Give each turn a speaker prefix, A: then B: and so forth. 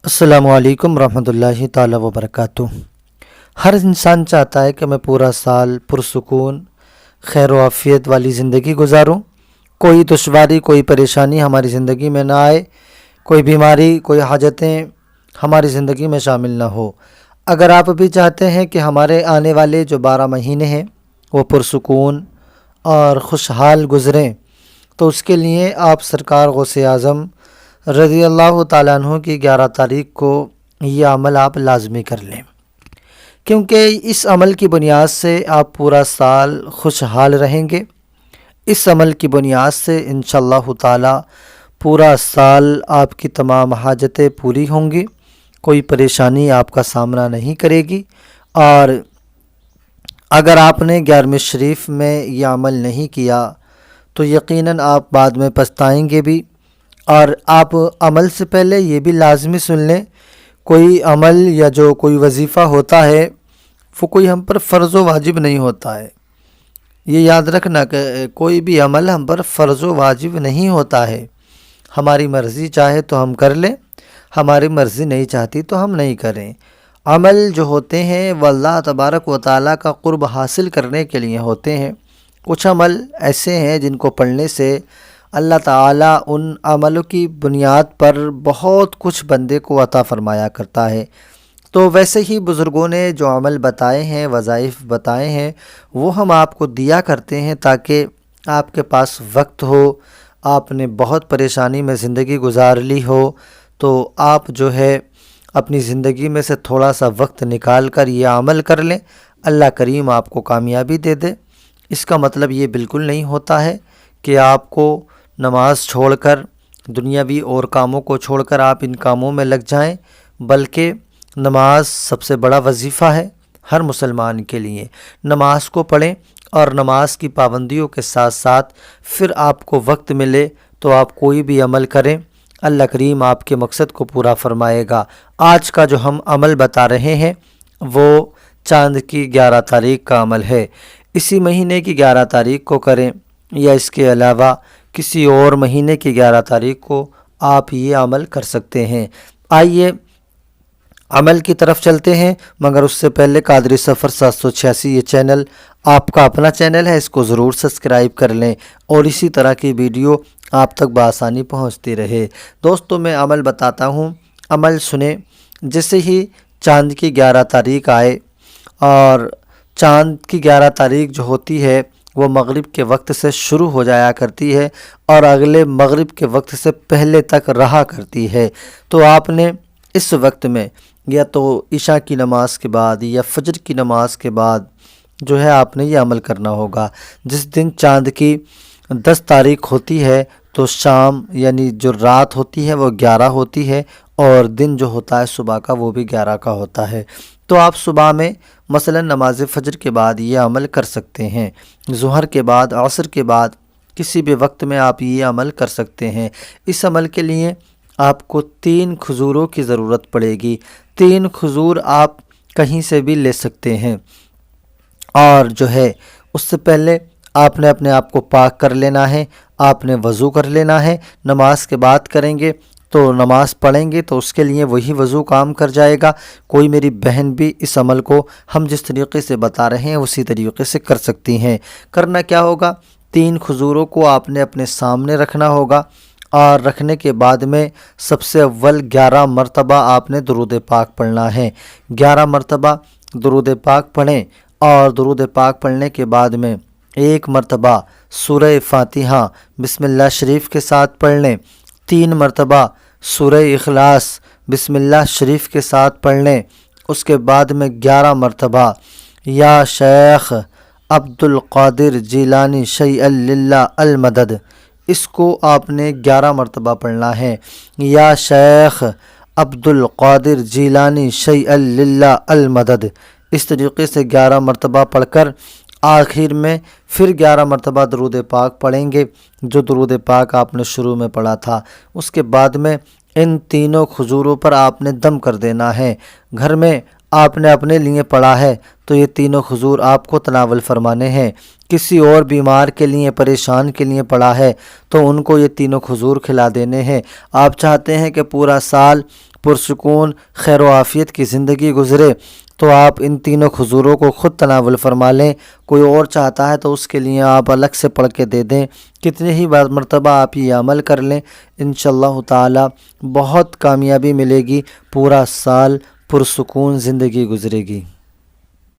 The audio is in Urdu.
A: السلام علیکم ورحمۃ اللہ تعالی وبرکاتہ۔ ہر انسان چاہتا ہے کہ میں پورا سال پرسکون خیر و عافیت والی زندگی گزاروں، کوئی دشواری کوئی پریشانی ہماری زندگی میں نہ آئے، کوئی بیماری کوئی حاجتیں ہماری زندگی میں شامل نہ ہو۔ اگر آپ بھی چاہتے ہیں کہ ہمارے آنے والے جو 12 مہینے ہیں وہ پرسکون اور خوشحال گزریں، تو اس کے لیے آپ سرکار غوث اعظم رضی اللہ تعالیٰ عنہ کی 11 تاریخ کو یہ عمل آپ لازمی کر لیں، کیونکہ اس عمل کی بنیاد سے آپ پورا سال خوشحال رہیں گے۔ اس عمل کی بنیاد سے انشاءاللہ تعالیٰ پورا سال آپ کی تمام حاجتیں پوری ہوں گی، کوئی پریشانی آپ کا سامنا نہیں کرے گی۔ اور اگر آپ نے 11ویں شریف میں یہ عمل نہیں کیا تو یقیناً آپ بعد میں پچھتائیں گے بھی۔ اور آپ عمل سے پہلے یہ بھی لازمی سن لیں، کوئی عمل یا جو کوئی وظیفہ ہوتا ہے وہ کوئی ہم پر فرض و واجب نہیں ہوتا ہے۔ یہ یاد رکھنا کہ کوئی بھی عمل ہم پر فرض و واجب نہیں ہوتا ہے۔ ہماری مرضی چاہے تو ہم کر لیں، ہماری مرضی نہیں چاہتی تو ہم نہیں کریں۔ عمل جو ہوتے ہیں وہ اللہ تبارک و تعالیٰ کا قرب حاصل کرنے کے لیے ہوتے ہیں۔ کچھ عمل ایسے ہیں جن کو پڑھنے سے اللہ تعالیٰ ان عملوں کی بنیاد پر بہت کچھ بندے کو عطا فرمایا کرتا ہے۔ تو ویسے ہی بزرگوں نے جو عمل بتائے ہیں، وظائف بتائے ہیں، وہ ہم آپ کو دیا کرتے ہیں تاکہ آپ کے پاس وقت ہو، آپ نے بہت پریشانی میں زندگی گزار لی ہو تو آپ جو ہے اپنی زندگی میں سے تھوڑا سا وقت نکال کر یہ عمل کر لیں، اللہ کریم آپ کو کامیابی دے دے۔ اس کا مطلب یہ بالکل نہیں ہوتا ہے کہ آپ کو نماز چھوڑ کر دنیاوی اور کاموں کو چھوڑ کر آپ ان کاموں میں لگ جائیں، بلکہ نماز سب سے بڑا وظیفہ ہے ہر مسلمان کے لیے۔ نماز کو پڑھیں اور نماز کی پابندیوں کے ساتھ ساتھ پھر آپ کو وقت ملے تو آپ کوئی بھی عمل کریں، اللہ کریم آپ کے مقصد کو پورا فرمائے گا۔ آج کا جو ہم عمل بتا رہے ہیں وہ چاند کی 11 تاریخ کا عمل ہے۔ اسی مہینے کی 11 تاریخ کو کریں یا اس کے علاوہ کسی اور مہینے کی 11 تاریخ کو آپ یہ عمل کر سکتے ہیں۔ آئیے عمل کی طرف چلتے ہیں، مگر اس سے پہلے قادری سفر 786 یہ چینل آپ کا اپنا چینل ہے، اس کو ضرور سبسکرائب کر لیں اور اسی طرح کی ویڈیو آپ تک بآسانی پہنچتی رہے۔ دوستو میں عمل بتاتا ہوں، عمل سنیں۔ جیسے ہی چاند کی 11 تاریخ آئے، اور چاند کی 11 تاریخ جو ہوتی ہے وہ مغرب کے وقت سے شروع ہو جایا کرتی ہے اور اگلے مغرب کے وقت سے پہلے تک رہا کرتی ہے، تو آپ نے اس وقت میں یا تو عشاء کی نماز کے بعد یا فجر کی نماز کے بعد جو ہے آپ نے یہ عمل کرنا ہوگا۔ جس دن چاند کی 10 تاریخ ہوتی ہے تو شام یعنی جو رات ہوتی ہے وہ 11 ہوتی ہے، اور دن جو ہوتا ہے صبح کا وہ بھی 11 کا ہوتا ہے۔ تو آپ صبح میں مثلا نماز فجر کے بعد یہ عمل کر سکتے ہیں، ظہر کے بعد، عصر کے بعد، کسی بھی وقت میں آپ یہ عمل کر سکتے ہیں۔ اس عمل کے لیے آپ کو 3 کھجوروں کی ضرورت پڑے گی۔ 3 کھجور آپ کہیں سے بھی لے سکتے ہیں، اور جو ہے اس سے پہلے آپ نے اپنے آپ کو پاک کر لینا ہے، آپ نے وضو کر لینا ہے۔ نماز کے بعد کریں گے تو نماز پڑھیں گے تو اس کے لیے وہی وضو کام کر جائے گا۔ کوئی میری بہن بھی اس عمل کو ہم جس طریقے سے بتا رہے ہیں اسی طریقے سے کر سکتی ہیں۔ کرنا کیا ہوگا، 3 کھجوروں کو آپ نے اپنے سامنے رکھنا ہوگا، اور رکھنے کے بعد میں سب سے اول 11 مرتبہ آپ نے درود پاک پڑھنا ہے۔ 11 مرتبہ درود پاک پڑھیں، اور درود پاک پڑھنے کے بعد میں 1 مرتبہ سورہ فاتحہ بسم اللہ شریف کے ساتھ پڑھ لیں۔ 3 مرتبہ سورہ اخلاص بسم اللہ شریف کے ساتھ پڑھ لیں۔ اس کے بعد میں 11 مرتبہ یا شیخ عبد القادر جیلانی شیئا للہ المدد، اس کو آپ نے 11 مرتبہ پڑھنا ہے۔ یا شیخ عبد القادر جیلانی شیئا للہ المدد، اس طریقے سے 11 مرتبہ پڑھ کر آخر میں پھر 11 مرتبہ درود پاک پڑھیں گے، جو درود پاک آپ نے شروع میں پڑھا تھا۔ اس کے بعد میں ان تینوں کھجوروں پر آپ نے دم کر دینا ہے۔ گھر میں آپ نے اپنے لیے پڑھا ہے تو یہ تینوں کھجور آپ کو تناول فرمانے ہیں۔ کسی اور بیمار کے لیے، پریشان کے لیے پڑھا ہے تو ان کو یہ تینوں کھجور کھلا دینے ہیں۔ آپ چاہتے ہیں کہ پورا سال پرسکون خیر و عافیت کی زندگی گزرے تو آپ ان تینوں کھجوروں کو خود تناول فرما لیں۔ کوئی اور چاہتا ہے تو اس کے لیے آپ الگ سے پڑھ کے دے دیں۔ کتنے ہی بار مرتبہ آپ یہ عمل کر لیں، انشاءاللہ تعالی بہت کامیابی ملے گی، پورا سال پرسکون زندگی گزرے گی۔